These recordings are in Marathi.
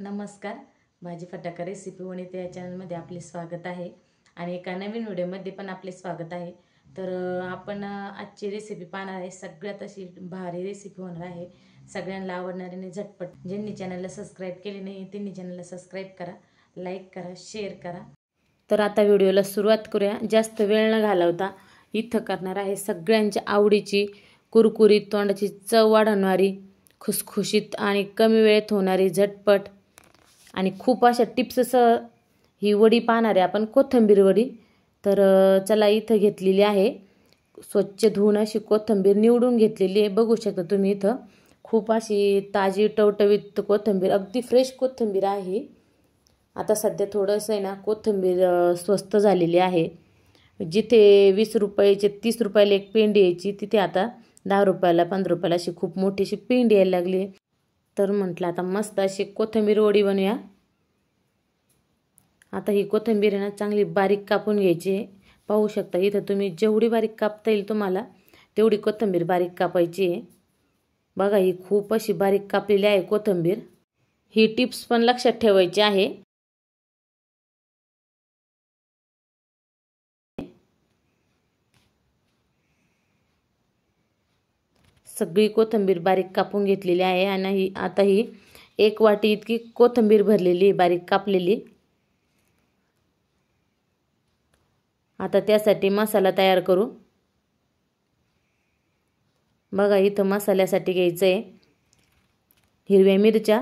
नमस्कार. भाजी फटाका रेसिपी वनिता या चॅनलमध्ये आपले स्वागत आहे आणि एका नवीन व्हिडिओमध्ये पण आपले स्वागत आहे. तर आपण आजची रेसिपी पाहणार आहे. सगळ्यात अशी भारी रेसिपी होणार आहे, सगळ्यांना आवडणारी आणि झटपट. ज्यांनी चॅनलला सबस्क्राईब केले नाही त्यांनी चॅनलला सबस्क्राईब करा, लाईक करा, शेअर करा. तर आता व्हिडिओला सुरुवात करूया. जास्त वेळ न घालवता इथं करणार आहे सगळ्यांच्या आवडीची, कुरकुरीत, तोंडाची चव वाढवणारी, खुसखुशीत आणि कमी वेळेत होणारी, झटपट आणि खूप अशा टिप्ससह ही वडी पाहणार आहे आपण, कोथिंबीर वडी. तर चला, इथं घेतलेली आहे स्वच्छ धुवून अशी कोथिंबीर निवडून घेतलेली आहे. बघू शकता तुम्ही इथं खूप अशी ताजी टवटवीत कोथिंबीर, अगदी फ्रेश कोथिंबीर आहे. आता सध्या थोडंसं आहे ना कोथिंबीर स्वस्त झालेली आहे. जिथे 20 रुपयाचे 30 रुपयाला एक पेंडी यायची, तिथे आता 10 रुपयाला 15 रुपयाला अशी खूप मोठीशी पेंडी यायला लागली. तर म्हटलं आता मस्त अशी कोथिंबीर वडी बनवूया. आता ही कोथिंबीर आहे ना चांगली बारीक कापून घ्यायची. पाहू शकता इथं तुम्ही जेवढी बारीक कापता येईल तुम्हाला तेवढी कोथिंबीर बारीक कापायची आहे. बघा, ही खूप अशी बारीक कापलेली आहे कोथिंबीर. ही टिप्स पण लक्षात ठेवायची आहे. सगळी कोथिंबीर बारीक कापून घेतलेली आहे आणि आता ही 1 वाटी इतकी कोथिंबीर भरलेली बारीक कापलेली. आता त्यासाठी मसाला तयार करू. बघा, इथं मसाल्यासाठी घ्यायचं आहे हिरव्या मिरच्या,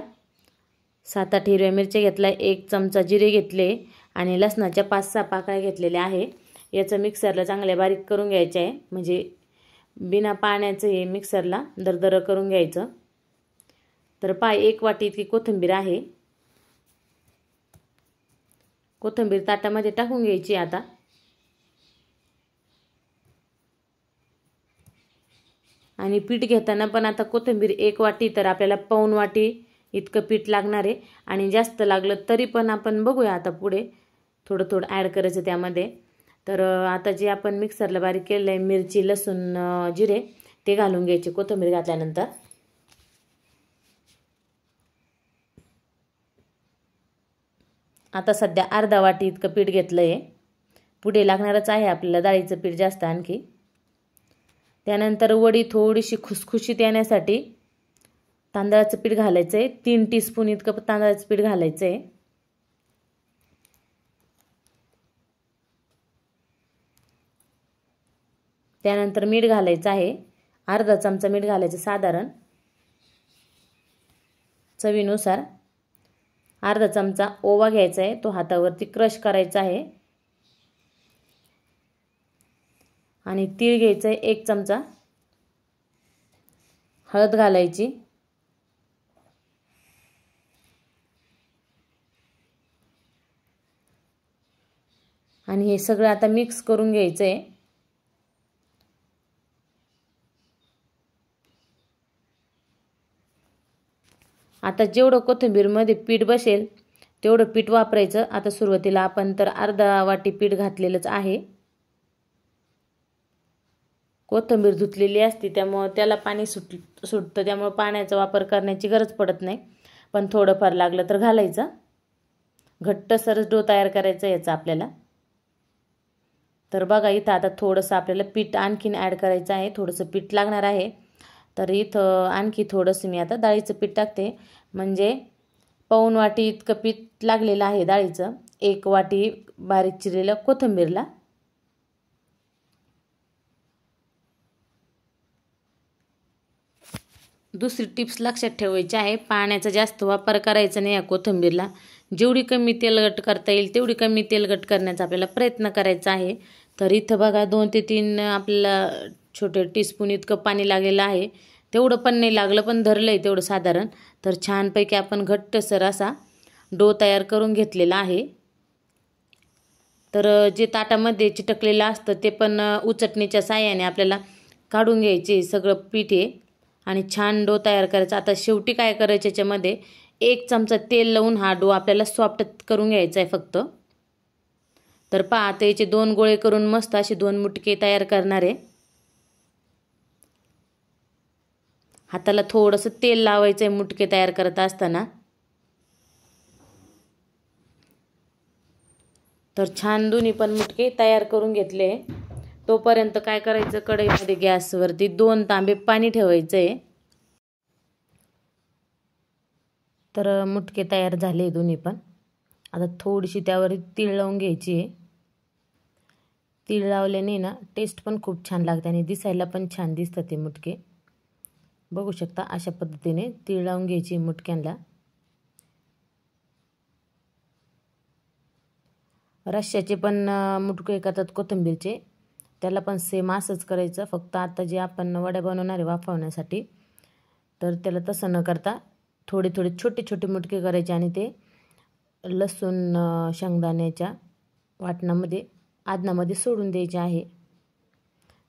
7-8 हिरव्या मिरच्या घेतल्या, 1 चमचा जिरे घेतले आणि लसणाच्या 5-6 पाकळ्या घेतलेल्या आहे. याचं मिक्सरला चांगले बारीक करून घ्यायचे आहे, म्हणजे बिना पाण्याचं हे मिक्सरला दरदर करून घ्यायचं. तर 1 वाटी इतकी कोथिंबीर आहे. कोथिंबीर ताटामध्ये टाकून घ्यायची. आता आणि पीठ घेताना पण आता कोथिंबीर 1 वाटी तर आपल्याला 1.25 वाटी इतकं पीठ लागणार आहे. आणि जास्त लागलं तरी पण आपण बघूया आता पुढे थोडं थोडं ॲड करायचं त्यामध्ये. तर आता जे आपण मिक्सरला बारीक केलेलं आहे मिरची, लसूण, जिरे ते घालून घ्यायचे कोथिंबीर घातल्यानंतर. आता सध्या अर्धा वाटी इतकं पीठ घेतलं आहे. पुढे लागणारच आहे आपल्याला डाळीचं पीठ जास्त आणखी. त्यानंतर वडी थोडीशी खुसखुशीत येण्यासाठी तांदळाचं पीठ घालायचं आहे. 3 टीस्पून इतकं तांदळाचं पीठ घालायचं आहे. त्यानंतर मीठ घालायचं आहे. अर्धा चमचा मीठ घालायचं साधारण चवीनुसार. अर्धा चमचा ओवा घ्यायचा आहे, तो हातावरती क्रश करायचा आहे. आणि तीळ घ्यायचं आहे 1 चमचा. हळद घालायची. आणि हे सगळं आता मिक्स करून घ्यायचं आहे. आता जेवढं कोथिंबीरमध्ये पीठ बसेल तेवढं पीठ वापरायचं. आता सुरुवातीला आपण तर अर्धा वाटी पीठ घातलेलंच आहे. कोथिंबीर धुतलेली असते त्यामुळे त्याला पाणी सुटतं, त्यामुळे पाण्याचा वापर करण्याची गरज पडत नाही. पण थोडंफार लागलं तर घालायचं. घट्टसर डो तयार करायचा याचा आपल्याला. तर बघा, इथं आता थोडंसं आपल्याला पीठ आणखीन ॲड करायचं आहे. थोडंसं पीठ लागणार आहे. तर इथं आणखी थोडंसं मी आता डाळीचं पीठ टाकते, म्हणजे 1.25 वाटी इतकं पीठ लागलेलं आहे डाळीचं 1 वाटी बारीक चिरलेल्या कोथिंबीरला. दुसरी टिप्स लक्षात ठेवायची आहे, पाण्याचा जास्त वापर करायचा नाही या कोथिंबीरला. जेवढी कमी तेलकट करता येईल तेवढी कमी तेलकट करण्याचा आपल्याला प्रयत्न करायचा आहे. तर इथं बघा 2 ते 3 आपल्याला छोटे टीस्पून इतकं पाणी लागलेलं आहे. तेवढं पण नाही लागलं, पण धरलं आहे तेवढं साधारण. तर छानपैकी आपण घट्टसर असा डो तयार करून घेतलेला आहे. तर जे ताटामध्ये चिटकलेलं असतं ते पण उचटणीच्या साहाय्याने आपल्याला काढून घ्यायचे सगळं पीठ आहे आणि छान डो तयार करायचा. आता शेवटी काय करायचं, याच्यामध्ये 1 चमचा तेल लावून हा डो आपल्याला सॉफ्ट करून घ्यायचा आहे फक्त. तर पहा, आता याचे 2 गोळे करून मस्त असे 2 मुटके तयार करणार आहे. हाताला थोडंसं तेल लावायचं आहे मुटके तयार करत असताना. तर छान दोन्ही पण मुटके तयार करून घेतले। तोपर्यंत काय करायचं, कढईमध्ये गॅसवरती 2 तांबे पाणी ठेवायचं आहे। तर मुटके तयार झाले दोन्ही पण। आता थोडीशी त्यावर तीळ लावून घ्यायची आहे। तीळ लावल्याने ना टेस्ट पण खूप छान लागते आणि दिसायला पण छान दिसतात ते मुटके। बघू शकता अशा पद्धतीने तीळ लावून घ्यायची मुटक्यांना। रश्श्याचे पण मुटके करतात कोथिंबीरचे, त्याला पण सेम असंच करायचं। फक्त आता जे आपण वड्या बनवणार आहे वाफवण्यासाठी, तर त्याला तसं न करता थोडे थोडे छोटे छोटे मुटके करायचे आणि ते लसूण शेंगदाण्याच्या वाटणामध्ये आदनामध्ये सोडून द्यायचे आहे।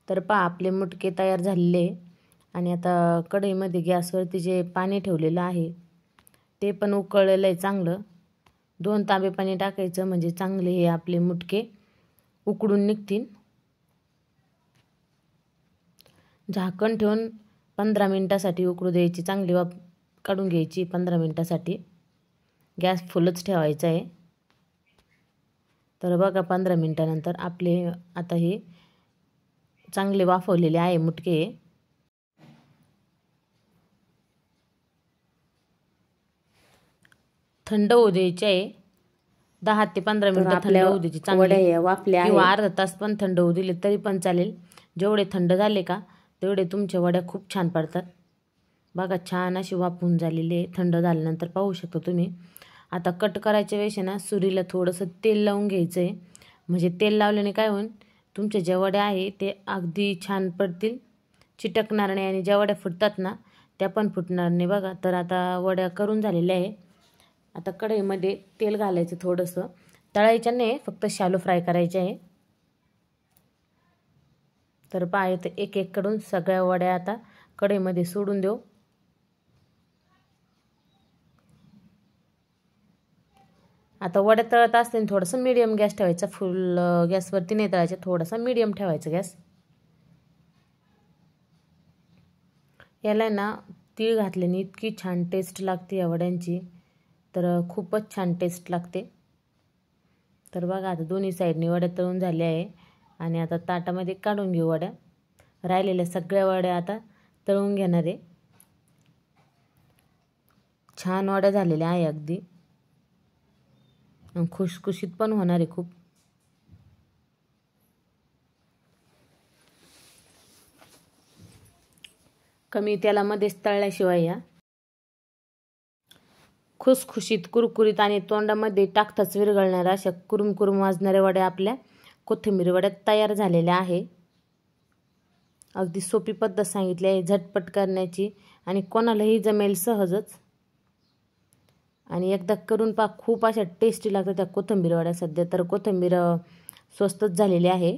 तर पहा आपले मुटके तयार झालेले आणि आता कढईमध्ये गॅसवरती जे पाणी ठेवलेलं आहे ते पण उकळलेलं आहे चांगलं। 2 तांबे पाणी टाकायचं म्हणजे चांगले हे आपले मुटके उकडून निघतील। झाकण ठेवून 15 मिनिटासाठी उकडू द्यायची, चांगली वाफ काढून घ्यायची 15 मिनिटासाठी। गॅस फुलच ठेवायचा आहे। तर बघा 15 मिनिटानंतर आपले आता हे चांगले वाफवलेले आहे मुटके। थंड होऊ द्यायचे आहे, 10 ते 15 मिनिटं थंड होऊ द्यायची चांगली, वाफल्या किंवा अर्धा तास पण थंड होऊ दिले तरी पण चालेल। जेवढे थंड झाले का तेवढे तुमच्या वड्या खूप छान पडतात। बघा छान अशी वाफवून झालेली आहे, थंड झाल्यानंतर पाहू शकता तुम्ही। आता कट करायच्या वेळेस ना सुरीला थोडंसं तेल लावून घ्यायचं आहे, म्हणजे तेल लावल्याने काय होईल, तुमच्या ज्या वड्या आहे ते अगदी छान पडतील, चिटकणार नाही आणि ज्या वड्या फुटतात ना त्या पण फुटणार नाही। बघा तर आता वड्या करून झालेल्या आहे। आता कढईमध्ये तेल घालायचं थोडंसं, तळायचं नाही, फक्त शॅलो फ्राय करायचे आहे। तर पहा तर एक एक कडून सगळ्या वड्या आता कढईमध्ये सोडून देऊ। आता वड्या तळत असताना थोडंसं मीडियम गॅस ठेवायचा, फुल गॅसवरती नाही तळायचं, थोडासा मीडियम ठेवायचा गॅस। याला ना तीळ घातल्याने इतकी छान टेस्ट लागते या वड्यांची, तर खूपच छान टेस्ट लागते। तर बघा आता दोन्ही साईडनी वड्या तळून झाल्या आहे आणि आता ताटामध्ये काढून घेऊ वड्या। राहिलेल्या सगळ्या वड्या आता तळून घेणार आहे। छान वड्या झालेल्या आहे अगदी, खुशखुशीत पण होणार आहे खूप। कमी तेलामध्येच तळल्याशिवाय या खुसखुशीत कुरकुरीत आणि तोंडामध्ये टाकताच विरघळणाऱ्या अशा कुरुम कुरुम वाजणाऱ्या वड्या आपल्या कोथिंबीर वड्या तयार झालेल्या आहे। अगदी सोपी पद्धत सांगितली आहे झटपट करण्याची आणि कोणालाही जमेल सहजच। आणि एकदा करून पहा, खूप अशा टेस्टी लागतात त्या कोथिंबीर वड्या। सध्या तर कोथिंबीर स्वस्तच झालेली आहे।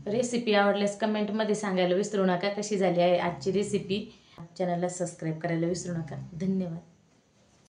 रेसिपी आवडल्यास कमेंटमध्ये सांगायला विसरू नका कशी झाली आहे आजची रेसिपी। चॅनलला सबस्क्राईब करायला विसरू नका। धन्यवाद।